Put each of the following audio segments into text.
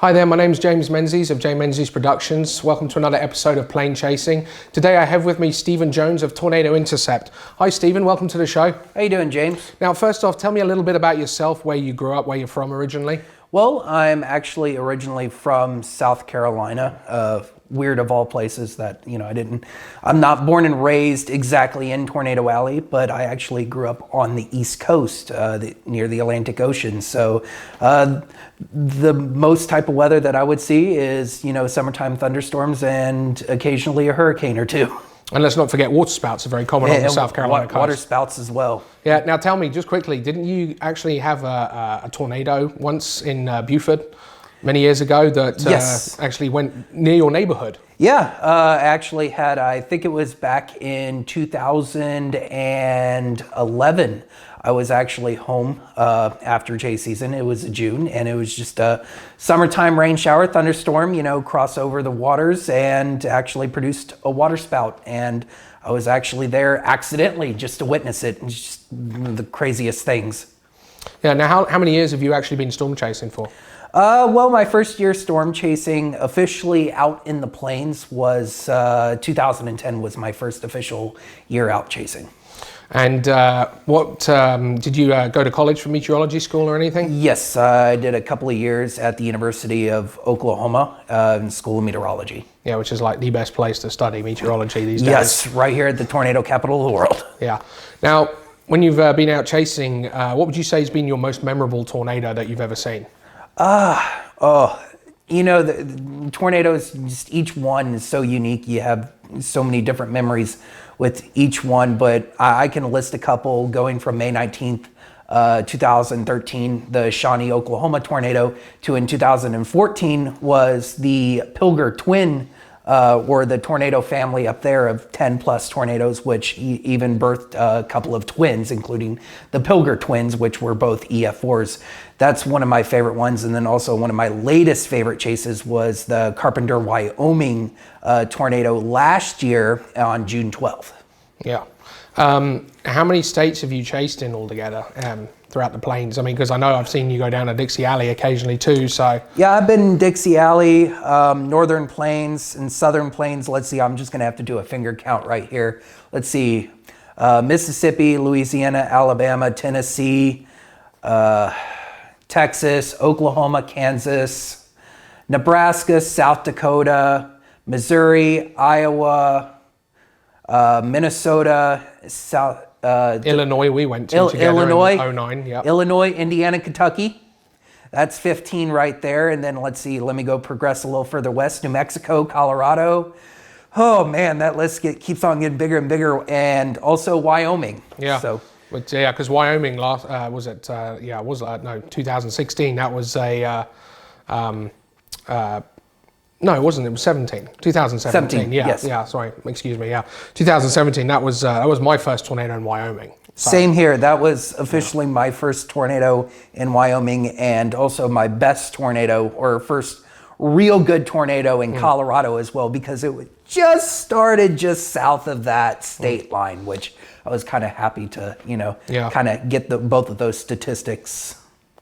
Hi there, my name's James Menzies of J Menzies Productions. Welcome to another episode of Plane Chasing. Today I have with me Stephen Jones of Tornado Intercept. Hi Stephen, welcome to the show. How you doing, James? Now first off, tell me a little bit about yourself, where you grew up, where you're from originally. Well, I'm actually originally from South Carolina, weird of all places that, I'm not born and raised exactly in Tornado Alley, but I actually grew up on the East Coast, near the Atlantic Ocean. So the most type of weather that I would see is, summertime thunderstorms and occasionally a hurricane or two. And let's not forget water spouts are very common on the South Carolina coast. Water spouts as well. Yeah, now tell me, just quickly, didn't you actually have a tornado once in Beaufort many years ago that Yes. actually went near your neighborhood? Yeah, I actually had, I think it was back in 2011. I was actually home after J season. It was June, and it was just a summertime rain shower, thunderstorm, cross over the waters and actually produced a water spout. And I was actually there accidentally just to witness it. It's just the craziest things. Yeah, now how many years have you actually been storm chasing for? Well, my first year storm chasing officially out in the plains was 2010 was my first official year out chasing. And what did you go to college for meteorology school or anything? Yes, I did a couple of years at the University of Oklahoma in School of Meteorology. Yeah, which is like the best place to study meteorology these days. Yes, right here at the tornado capital of the world. Yeah. Now, when you've been out chasing, what would you say has been your most memorable tornado that you've ever seen? The tornadoes, just each one is so unique. You have so many different memories with each one, but I can list a couple going from May 19th, 2013, the Shawnee, Oklahoma tornado, to in 2014 was the Pilger twin, or the tornado family up there of 10 plus tornadoes, which even birthed a couple of twins, including the Pilger twins, which were both EF4s. That's one of my favorite ones. And then also one of my latest favorite chases was the Carpenter, Wyoming tornado last year on June 12th. Yeah. How many states have you chased in altogether throughout the plains? I mean, because I know I've seen you go down to Dixie Alley occasionally too, so. Yeah, I've been in Dixie Alley, Northern Plains and Southern Plains. Let's see, I'm just gonna have to do a finger count right here. Let's see, Mississippi, Louisiana, Alabama, Tennessee, Texas, Oklahoma, Kansas, Nebraska, South Dakota, Missouri, Iowa, Minnesota, Illinois we went to together Illinois, in 09, yeah. Illinois, Indiana, Kentucky. That's 15 right there. And then let's see, let me go progress a little further west. New Mexico, Colorado. Oh man, that list keeps on getting bigger and bigger. And also Wyoming. Yeah. So. But yeah, because Wyoming last was it? 2016. That was a no, it wasn't. It was 2017. 17, Yeah, yes. Yeah. Sorry, excuse me. Yeah, 2017. That was my first tornado in Wyoming. So. Same here. That was officially my first tornado in Wyoming, and also my best tornado, or first real good tornado in Colorado as well, because it just started just south of that state line, which I was kind of happy to, kind of get both of those statistics.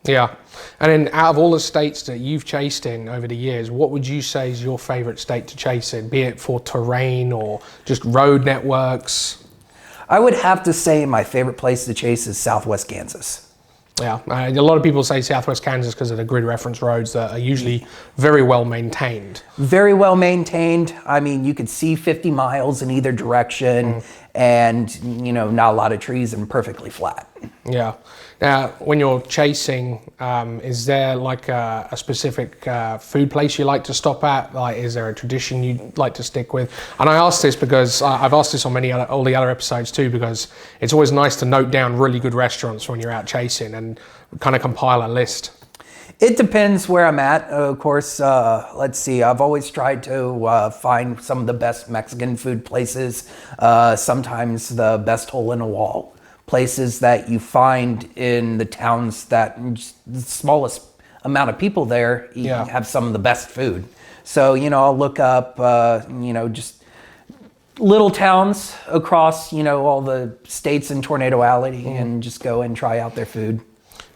Yeah. And then out of all the states that you've chased in over the years, what would you say is your favorite state to chase in, be it for terrain or just road networks? I would have to say my favorite place to chase is Southwest Kansas. Yeah, a lot of people say Southwest Kansas because of the grid reference roads that are usually very well maintained. Very well maintained. I mean, you could see 50 miles in either direction and, not a lot of trees and perfectly flat. Yeah. Now, when you're chasing, is there like a specific food place you like to stop at? Like, is there a tradition you like to stick with? And I ask this because I've asked this on all the other episodes too, because it's always nice to note down really good restaurants when you're out chasing and kind of compile a list. It depends where I'm at. Of course, let's see, I've always tried to find some of the best Mexican food places, sometimes the best hole in a wall. Places that you find in the towns that the smallest amount of people there, you have some of the best food. So, I'll look up, just little towns across, all the states in Tornado Alley and just go and try out their food.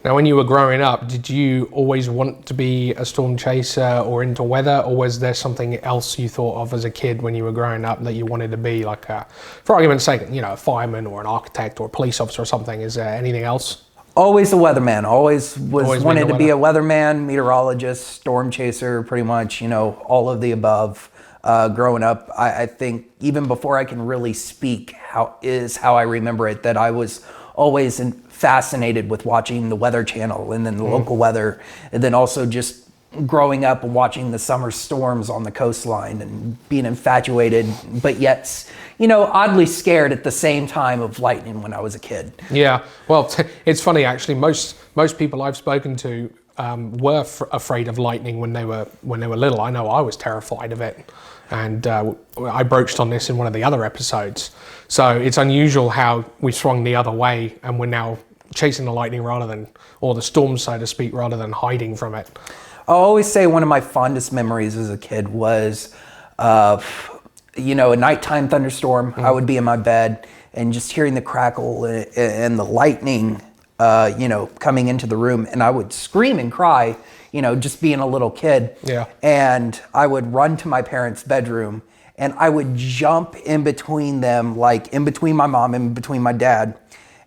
Now, when you were growing up, did you always want to be a storm chaser or into weather, or was there something else you thought of as a kid when you were growing up that you wanted to be, like for argument's sake, a fireman or an architect or a police officer or something? Is there anything else? Always a weatherman. Always wanted to be a weather. weatherman, meteorologist, storm chaser, pretty much, all of the above. Growing up, I think even before I can really speak, how I remember it, that I was always fascinated with watching the Weather Channel and then the local weather, and then also just growing up and watching the summer storms on the coastline and being infatuated, but yet, oddly scared at the same time of lightning when I was a kid. Yeah, well, it's funny actually. Most people I've spoken to were afraid of lightning when they were little. I know I was terrified of it, and I broached on this in one of the other episodes. So it's unusual how we swung the other way, and we're now chasing the lightning or the storm, so to speak, rather than hiding from it. I'll always say one of my fondest memories as a kid was, a nighttime thunderstorm. I would be in my bed and just hearing the crackle and the lightning, coming into the room, and I would scream and cry, just being a little kid. Yeah. And I would run to my parents' bedroom, and I would jump in between them, like in between my mom and between my dad.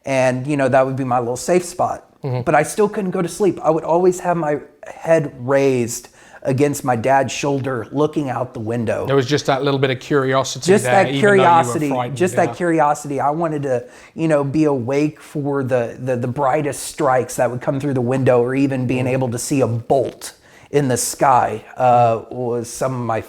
And, that would be my little safe spot. But I still couldn't go to sleep. I would always have my head raised against my dad's shoulder, looking out the window. There was just that little bit of curiosity Just there, that curiosity. that Curiosity. I wanted to, be awake for the brightest strikes that would come through the window, or even being able to see a bolt in the sky was some of my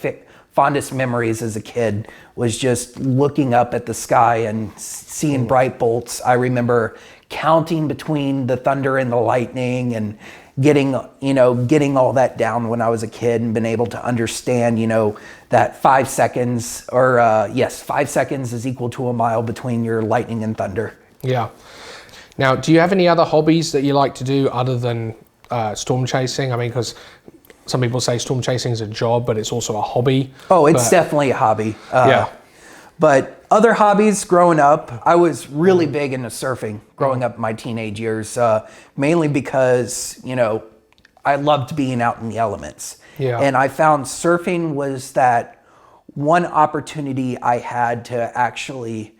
fondest memories as a kid, was just looking up at the sky and seeing bright bolts. I remember counting between the thunder and the lightning and getting all that down when I was a kid, and been able to understand, that 5 seconds 5 seconds is equal to a mile between your lightning and thunder. Yeah. Now, do you have any other hobbies that you like to do other than storm chasing? I mean, because some people say storm chasing is a job, but it's also a hobby. Oh, it's definitely a hobby. Yeah. But other hobbies growing up, I was really big into surfing growing up in my teenage years, mainly because, I loved being out in the elements. Yeah. And I found surfing was that one opportunity I had to actually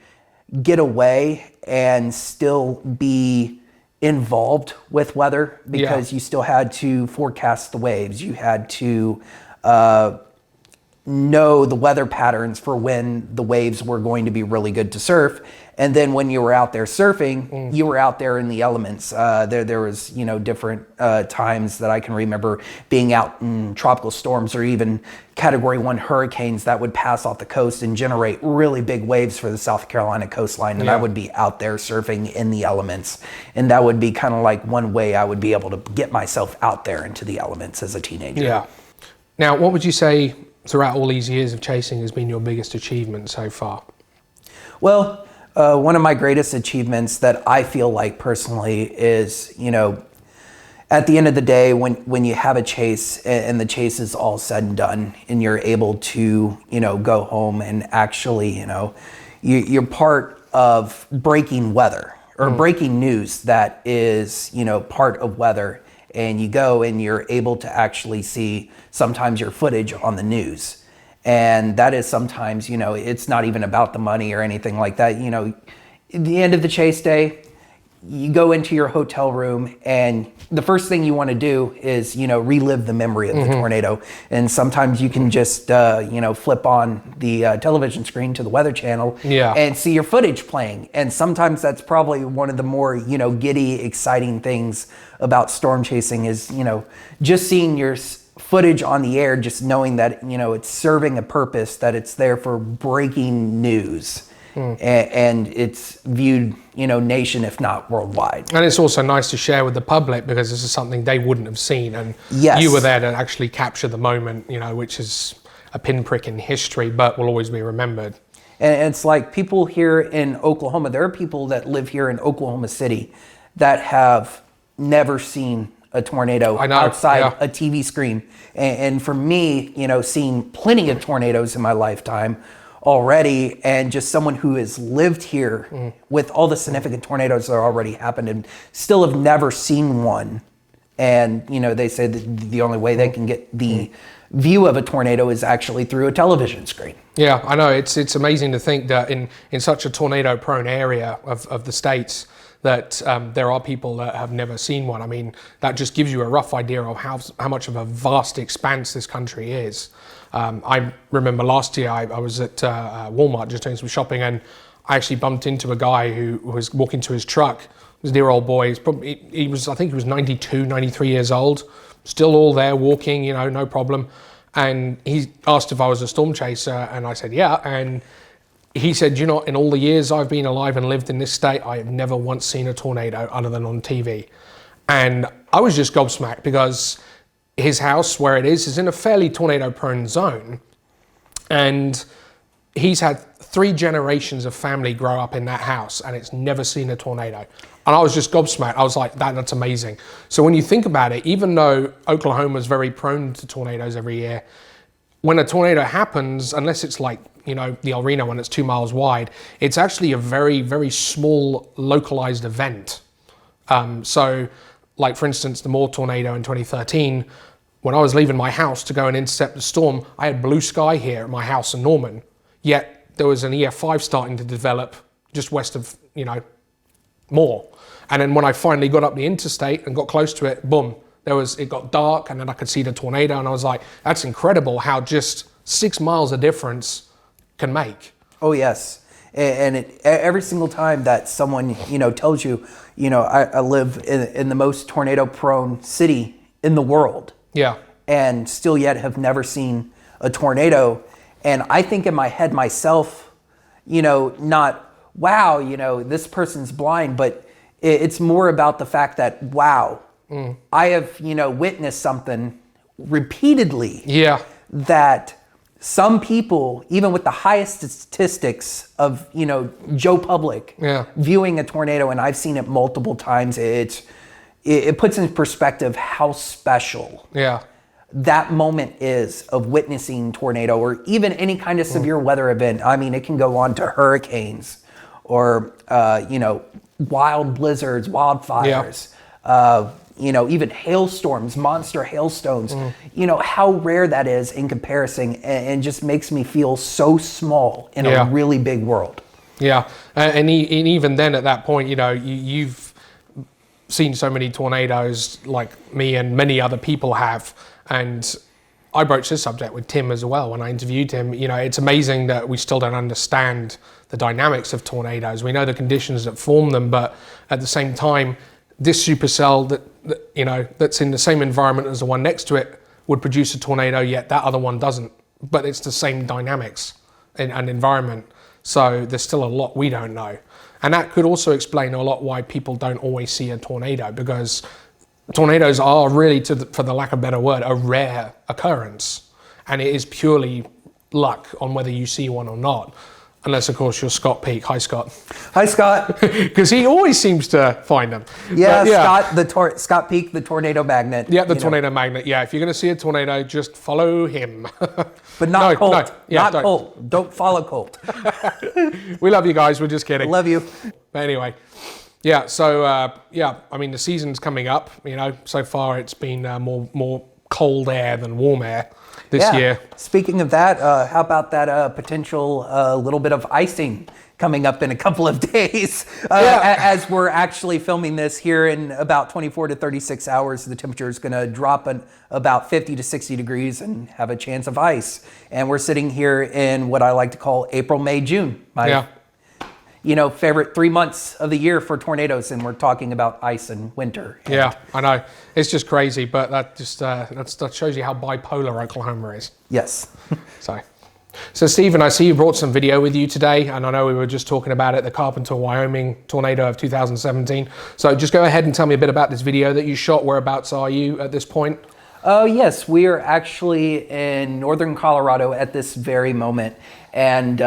get away and still be involved with weather, because you still had to forecast the waves. You had to know the weather patterns for when the waves were going to be really good to surf. And then when you were out there surfing, you were out there in the elements. There was, different times that I can remember being out in tropical storms or even Category 1 hurricanes that would pass off the coast and generate really big waves for the South Carolina coastline. And I would be out there surfing in the elements. And that would be kind of like one way I would be able to get myself out there into the elements as a teenager. Yeah. Now, what would you say throughout all these years of chasing has been your biggest achievement so far? Well, one of my greatest achievements that I feel like personally is, at the end of the day, when you have a chase and the chase is all said and done, and you're able to, go home and actually, you're part of breaking weather or breaking news that is, part of weather. And you go and you're able to actually see sometimes your footage on the news. And that is sometimes, it's not even about the money or anything like that. At the end of the chase day, you go into your hotel room, and the first thing you want to do is, relive the memory of the tornado. And sometimes you can just, flip on the television screen to the Weather Channel and see your footage playing. And sometimes that's probably one of the more, giddy, exciting things about storm chasing is, just seeing your footage on the air, just knowing that, it's serving a purpose, that it's there for breaking news. And it's viewed, nation, if not worldwide. And it's also nice to share with the public, because this is something they wouldn't have seen. And you were there to actually capture the moment, which is a pinprick in history, but will always be remembered. And it's like people here in Oklahoma, there are people that live here in Oklahoma City that have never seen a tornado outside a TV screen. And for me, seeing plenty of tornadoes in my lifetime, already, and just someone who has lived here with all the significant tornadoes that already happened and still have never seen one. And, you know, they say that the only way they can get the view of a tornado is actually through a television screen. Yeah, I know. It's amazing to think that in such a tornado-prone area of the States, that there are people that have never seen one. I mean, that just gives you a rough idea of how much of a vast expanse this country is. I remember last year I was at Walmart just doing some shopping, and I actually bumped into a guy who was walking to his truck. He was a dear old boy. He was, I think he was 92, 93 years old, still all there walking, you know, no problem. And he asked if I was a storm chaser, and I said, yeah. And he said, you know, in all the years I've been alive and lived in this state, I have never once seen a tornado other than on TV. And I was just gobsmacked because his house, where it is in a fairly tornado-prone zone. And he's had 3 generations of family grow up in that house, and it's never seen a tornado. And I was just gobsmacked. I was like, that's amazing. So when you think about it, even though Oklahoma is very prone to tornadoes every year, when a tornado happens, unless it's like, you know, the El Reno one that's 2 miles wide, it's actually a very, very small localized event. So like, for instance, the Moore tornado in 2013, when I was leaving my house to go and intercept the storm, I had blue sky here at my house in Norman, yet there was an EF5 starting to develop just west of, you know, Moore. And then when I finally got up the interstate and got close to it, boom, it got dark, and then I could see the tornado, and I was like, that's incredible how just 6 miles of difference can make. Oh, yes. And every single time that someone, you know, tells you, you know, I live in the most tornado-prone city in the world. Yeah. And still yet have never seen a tornado. And I think in my head myself, you know, not, wow, you know, this person's blind, but it's more about the fact that, wow, I have, you know, witnessed something repeatedly. Yeah. That some people, even with the highest statistics of, you know, Joe Public, viewing a tornado, and I've seen it multiple times, it puts in perspective how special that moment is of witnessing tornado, or even any kind of severe weather event. I mean, it can go on to hurricanes, or you know, wild blizzards, wildfires, you know, even hailstorms, monster hailstones. You know, how rare that is in comparison, and just makes me feel so small in a really big world. Yeah, and even then at that point, you know, you've seen so many tornadoes like me and many other people have. And I broached this subject with Tim as well when I interviewed him. You know, it's amazing that we still don't understand the dynamics of tornadoes. We know the conditions that form them, but at the same time, this supercell that you know, that's in the same environment as the one next to it would produce a tornado, yet that other one doesn't. But it's the same dynamics and environment. So there's still a lot we don't know. And that could also explain a lot why people don't always see a tornado, because tornadoes are really, for the lack of a better word, a rare occurrence. And it is purely luck on whether you see one or not. Unless, of course, you're Scott Peak. Hi, Scott. Hi, Scott. Because he always seems to find them. Yeah, Scott Peak, the tornado magnet. Yeah, the tornado magnet. Yeah, if you're going to see a tornado, just follow him. But not Colt. No, yeah, not Colt. Don't follow Colt. We love you guys. We're just kidding. Love you. But anyway, yeah. So yeah, I mean, the season's coming up. You know, so far it's been more cold air than warm air this year. Speaking of that, how about that potential little bit of icing coming up in a couple of days? As we're actually filming this here, in about 24 to 36 hours, the temperature is going to drop about 50 to 60 degrees and have a chance of ice. And we're sitting here in what I like to call April, May, June. You know, favorite 3 months of the year for tornadoes, and we're talking about ice and winter. Yeah, I know. It's just crazy, but that just that shows you how bipolar Oklahoma is. Yes. So Stephen, I see you brought some video with you today, and I know we were just talking about it, the Carpenter, Wyoming tornado of 2017. So just go ahead and tell me a bit about this video that you shot. Whereabouts are you at this point? Oh, yes. We are actually in northern Colorado at this very moment. And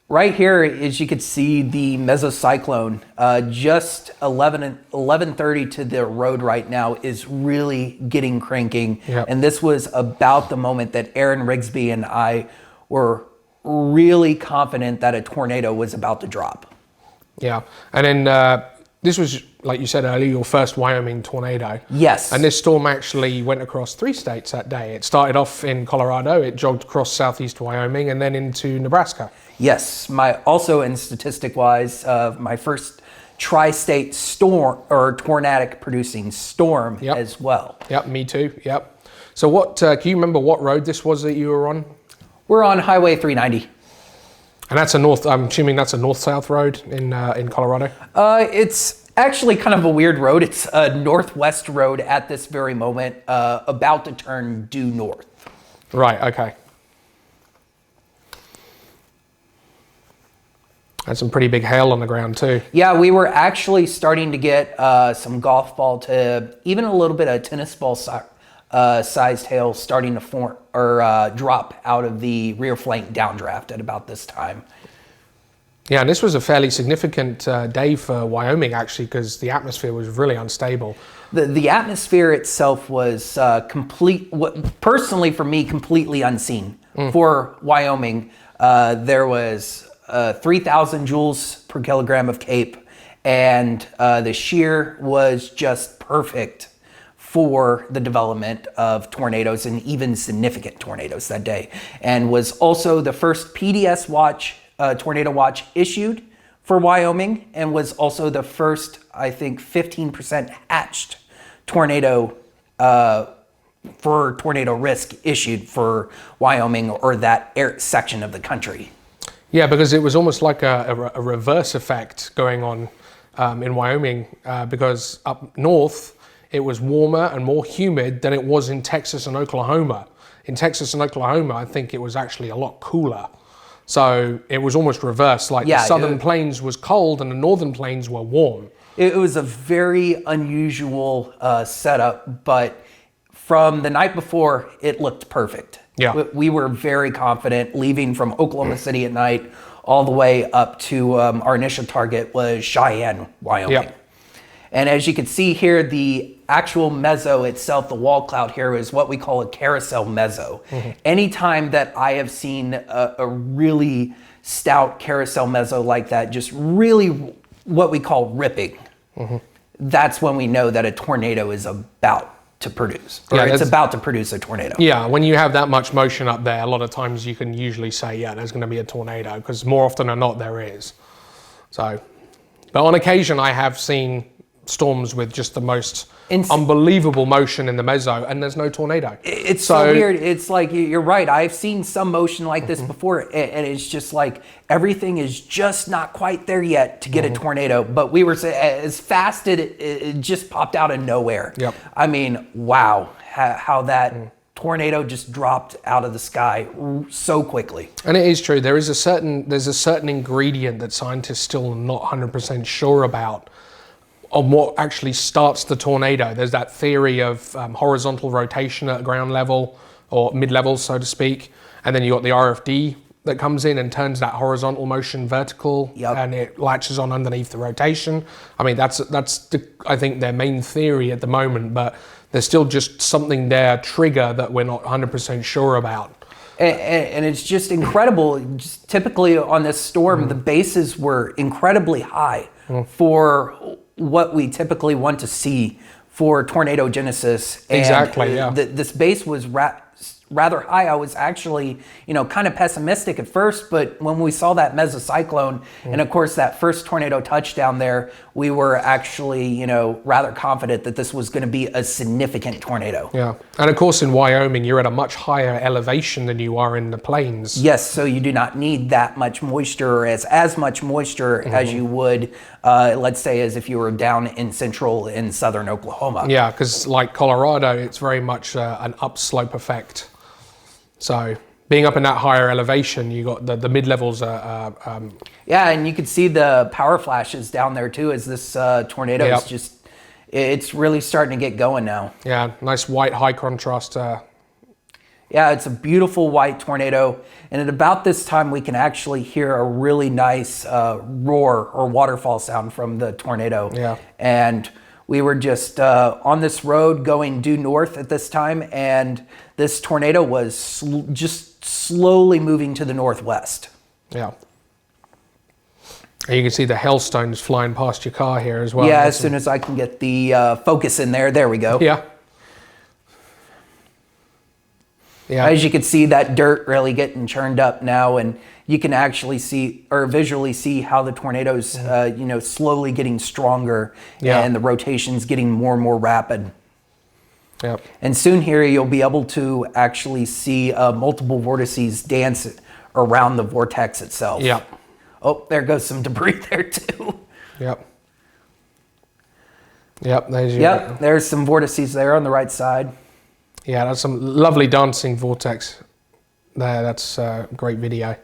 right here, as you could see, the mesocyclone, just 11:30 to the road right now, is really getting cranking. Yep. And this was about the moment that Aaron Rigsby and I were really confident that a tornado was about to drop. Yeah. And then this was, like you said earlier, your first Wyoming tornado. Yes. And this storm actually went across 3 states that day. It started off in Colorado, it jogged across southeast Wyoming, and then into Nebraska. Yes. Also in statistic-wise, my first tri-state storm or tornadic producing storm as well. Yep, me too. Yep. So what, can you remember what road this was that you were on? We're on Highway 390. And that's I'm assuming that's a north-south road in Colorado? It's actually kind of a weird road. It's a northwest road at this very moment, about to turn due north. Right, okay. Had some pretty big hail on the ground too. Yeah, we were actually starting to get some golf ball to even a little bit of tennis ball sized hail starting to form or drop out of the rear flank downdraft at about this time. Yeah, and this was a fairly significant day for Wyoming actually, because the atmosphere was really unstable. The atmosphere itself was personally for me, completely unseen. For Wyoming. There was 3,000 joules per kilogram of CAPE, and the shear was just perfect for the development of tornadoes and even significant tornadoes that day, and was also the first PDS watch, tornado watch issued for Wyoming, and was also the first, I think, 15% hatched tornado for tornado risk issued for Wyoming or that section of the country. Yeah, because it was almost like a reverse effect going on in Wyoming, because up north it was warmer and more humid than it was in Texas and Oklahoma. In Texas and Oklahoma, I think it was actually a lot cooler. So it was almost reversed, like the southern plains was cold and the northern plains were warm. It was a very unusual setup, but from the night before, it looked perfect. Yeah. We were very confident leaving from Oklahoma City at night all the way up to our initial target was Cheyenne, Wyoming. Yep. And as you can see here, the actual meso itself, the wall cloud here, is what we call a carousel meso. Anytime that I have seen a really stout carousel meso like that, just really what we call ripping, that's when we know that a tornado is about to produce, or it's about to produce a tornado. Yeah, when you have that much motion up there, a lot of times you can usually say, yeah, there's going to be a tornado, because more often than not there is. So, but on occasion I have seen storms with just the most unbelievable motion in the meso, and there's no tornado. It's so weird. It's like, you're right. I've seen some motion like this before, and it's just like everything is just not quite there yet to get a tornado. But we were as fast as it just popped out of nowhere. Yep. I mean, wow, how that tornado just dropped out of the sky so quickly. And it is true. There's a certain ingredient that scientists still are not 100% sure about on what actually starts the tornado. There's that theory of horizontal rotation at ground level or mid-level, so to speak. And then you got the RFD that comes in and turns that horizontal motion vertical, and it latches on underneath the rotation. I mean, that's I think their main theory at the moment, but there's still just something there, trigger, that we're not 100% sure about. And it's just incredible. Just typically on this storm, the bases were incredibly high for what we typically want to see for tornado genesis. Exactly, and this base was rather high. I was actually, kind of pessimistic at first, but when we saw that mesocyclone and of course that first tornado touchdown there, we were actually, rather confident that this was going to be a significant tornado. Yeah, and of course in Wyoming, you're at a much higher elevation than you are in the plains. Yes, so you do not need that much moisture, or as much moisture as you would, let's say, as if you were down in central and southern Oklahoma. Yeah, because like Colorado, it's very much an upslope effect. So being up in that higher elevation, you got the mid-levels. Yeah, and you could see the power flashes down there too, as this tornado is just, it's really starting to get going now. Yeah, nice white high contrast. Yeah, it's a beautiful white tornado. And at about this time, we can actually hear a really nice roar or waterfall sound from the tornado. Yeah. And We were just on this road going due north at this time, and this tornado was just slowly moving to the northwest. Yeah. And you can see the hailstones flying past your car here as well. Yeah, as soon as I can get the focus in there. There we go. Yeah. Yeah. As you can see, that dirt really getting churned up now, and you can actually see or visually see how the tornadoes, slowly getting stronger, and the rotation's getting more and more rapid. Yep. And soon here, you'll be able to actually see multiple vortices dance around the vortex itself. Yep. Oh, there goes some debris there too. Yep. Yep. There's some vortices there on the right side. Yeah, that's some lovely dancing vortex there. That's a great video.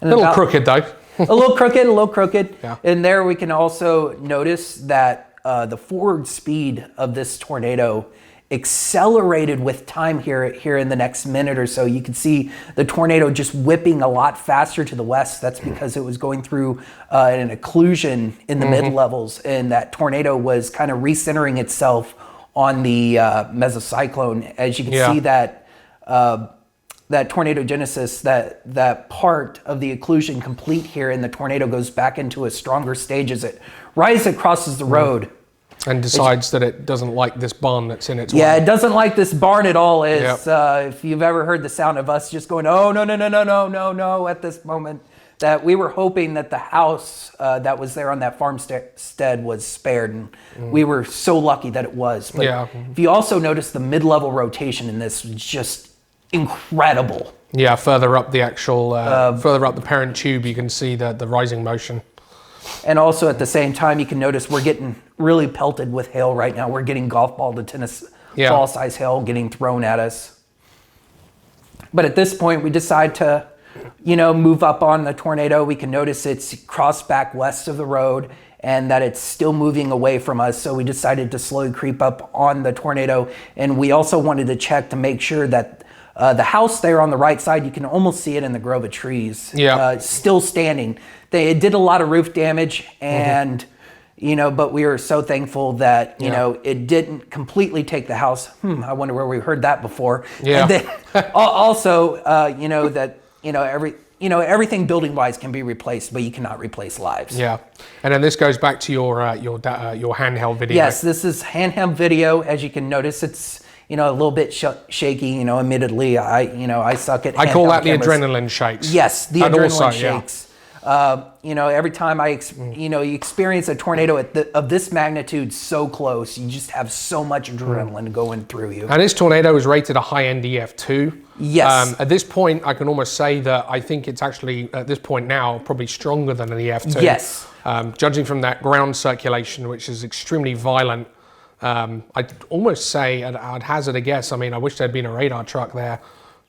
And a little crooked though. a little crooked. Yeah. And there we can also notice that the forward speed of this tornado accelerated with time here in the next minute or so. You can see the tornado just whipping a lot faster to the west. That's because it was going through an occlusion in the mid-levels, and that tornado was kind of recentering itself on the mesocyclone. As you can see that that tornado genesis, that part of the occlusion complete here, and the tornado goes back into a stronger stage as it rises and crosses the road. And decides that it doesn't like this barn that's in its way. Yeah, it doesn't like this barn at all. It's, if you've ever heard the sound of us just going, oh, no, at this moment, that we were hoping that the house that was there on that farmstead was spared, and we were so lucky that it was. But if you also notice, the mid-level rotation in this was just incredible. Yeah, further up the actual, further up the parent tube, you can see the rising motion. And also at the same time, you can notice we're getting really pelted with hail right now. We're getting golf ball to tennis ball size hail getting thrown at us. But at this point, we decide to, move up on the tornado. We can notice it's crossed back west of the road and that it's still moving away from us. So we decided to slowly creep up on the tornado. And we also wanted to check to make sure that the house there on the right side, you can almost see it in the grove of trees, still standing. It did a lot of roof damage, and but we were so thankful that it didn't completely take the house. I wonder where we heard that before. Yeah. And then, also, that everything building wise can be replaced, but you cannot replace lives. Yeah, and then this goes back to your handheld video. Yes, this is handheld video. As you can notice, it's a little bit shaky. Admittedly, I suck at. I call that cameras. the adrenaline shakes. Yes, the and adrenaline also, shakes. Every time you experience a tornado of this magnitude so close, you just have so much adrenaline going through you. And this tornado was rated a high-end EF2. Yes. At this point, I can almost say that I think it's actually, at this point now, probably stronger than an EF2. Yes. Judging from that ground circulation, which is extremely violent, I'd almost say, I'd hazard a guess, I wish there'd been a radar truck there.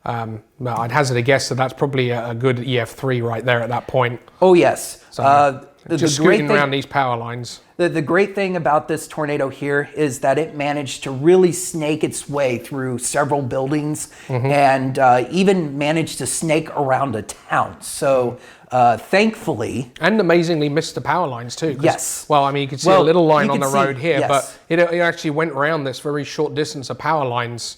I'd hazard a guess that that's probably a good EF3 right there at that point. Oh, yes. So, just scooting around these power lines. The great thing about this tornado here is that it managed to really snake its way through several buildings and even managed to snake around a town. So thankfully... And amazingly missed the power lines too. Yes. Well, you can see a little line on the road here, yes. but it actually went around this very short distance of power lines.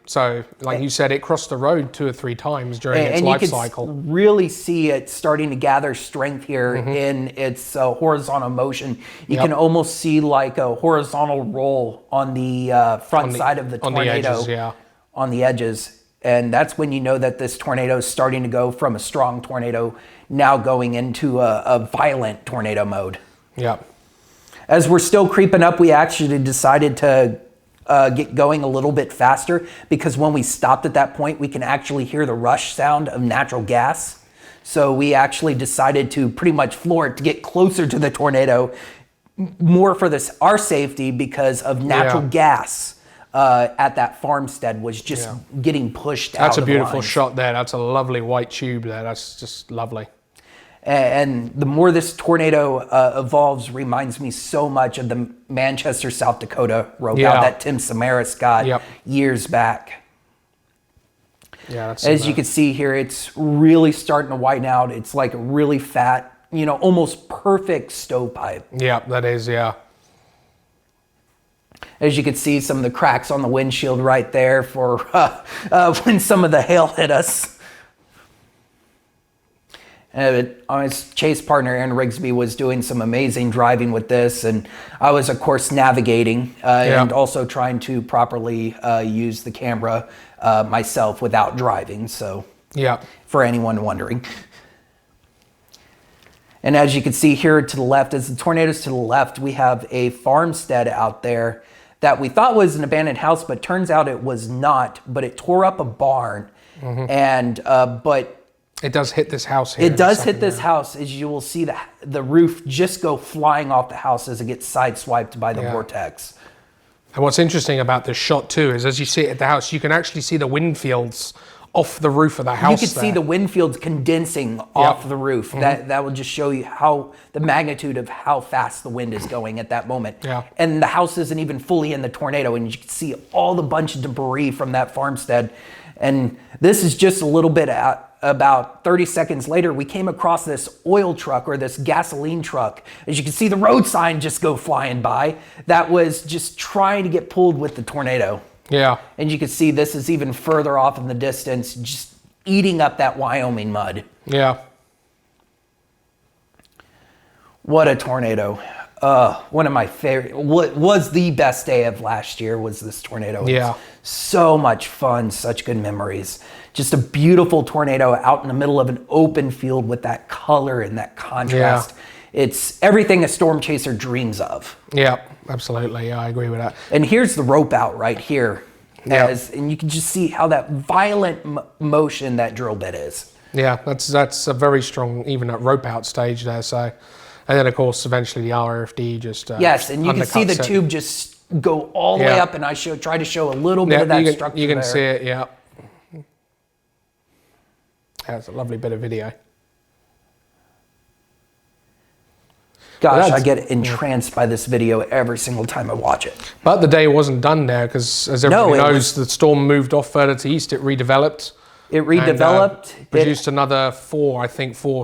So, like you said, it crossed the road 2 or 3 times during its life cycle. And you can really see it starting to gather strength here in its horizontal motion. You can almost see like a horizontal roll on the front side of the tornado. On the edges, on the edges. And that's when you know that this tornado is starting to go from a strong tornado now going into a violent tornado mode. Yeah. As we're still creeping up, we actually decided to get going a little bit faster, because when we stopped at that point, we can actually hear the rush sound of natural gas. So we actually decided to pretty much floor it to get closer to the tornado, more for our safety, because of natural gas at that farmstead was just getting pushed out. That's a beautiful shot there. That's a lovely white tube there. That's just lovely. And the more this tornado evolves, reminds me so much of the Manchester, South Dakota roadbound that Tim Samaras got years back. Yeah, As you can see here, it's really starting to widen out. It's like a really fat almost perfect stovepipe. Yeah, that is, yeah. As you can see, some of the cracks on the windshield right there for when some of the hail hit us. My chase partner, Aaron Rigsby, was doing some amazing driving with this, and I was, of course, navigating and also trying to properly use the camera myself without driving, so for anyone wondering. And as you can see here to the left, as the tornado's to the left, we have a farmstead out there that we thought was an abandoned house, but turns out it was not, but it tore up a barn. And but it does hit this house here. It does hit this house, as you will see the roof just go flying off the house as it gets sideswiped by the vortex. And what's interesting about this shot too is as you see it at the house, you can actually see the wind fields off the roof of the house. You can see the wind fields condensing off the roof. That will just show you how the magnitude of how fast the wind is going at that moment. And the house isn't even fully in the tornado, and you can see all the bunch of debris from that farmstead. And this is just a little bit out. About 30 seconds later, we came across this oil truck or this gasoline truck. As you can see, the road sign just go flying by. That was just trying to get pulled with the tornado. And you can see this is even further off in the distance, just eating up that Wyoming mud. What a tornado. One of my favorite, what was the best day of last year was this tornado. So much fun, such good memories. Just a beautiful tornado out in the middle of an open field with that color and that contrast. It's everything a storm chaser dreams of. Absolutely. I agree with that. And here's the rope out right here. And you can just see how that violent motion that drill bit is. That's a very strong, even at rope out stage there. So, and then of course, eventually the RFD just yes, and you can see the tube just go all the way up, and I try to show a little bit of that structure. You can see it. It's a lovely bit of video. Gosh, I get entranced by this video every single time I watch it. But the day wasn't done there because, as everybody knows, the storm moved off further to east. It redeveloped. It redeveloped. And, produced another four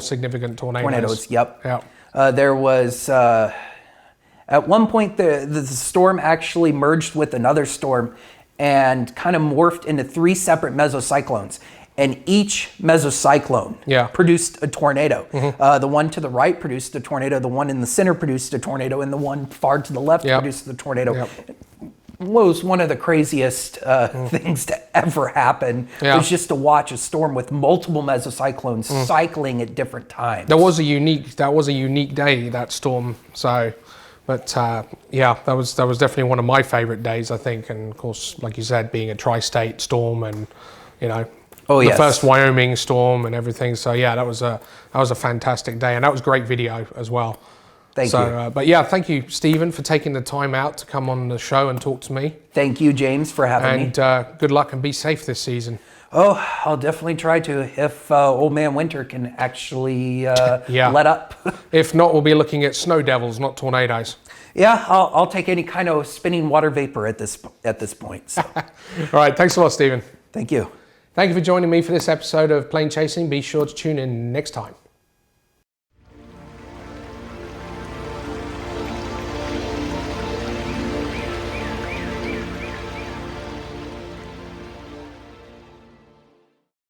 significant tornadoes. There was, at one point, the storm actually merged with another storm and kind of morphed into 3 separate mesocyclones. And each mesocyclone produced a tornado. The one to the right produced a tornado, the one in the center produced a tornado, and the one far to the left produced the tornado. Was one of the craziest things to ever happen. Was just to watch a storm with multiple mesocyclones cycling at different times. That was a unique day, that storm. So, but that was definitely one of my favorite days, I think. And of course, like you said, being a tri-state storm, and the first Wyoming storm and everything. So that was a fantastic day, and that was great video as well. Thank you. But thank you, Stephen, for taking the time out to come on the show and talk to me. Thank you, James, for having me. And good luck and be safe this season. Oh, I'll definitely try to if Old Man Winter can actually let up. If not, we'll be looking at snow devils, not tornadoes. I'll take any kind of spinning water vapor at this point. So. All right, thanks a lot, Stephen. Thank you. Thank you for joining me for this episode of Plane Chasing. Be sure to tune in next time.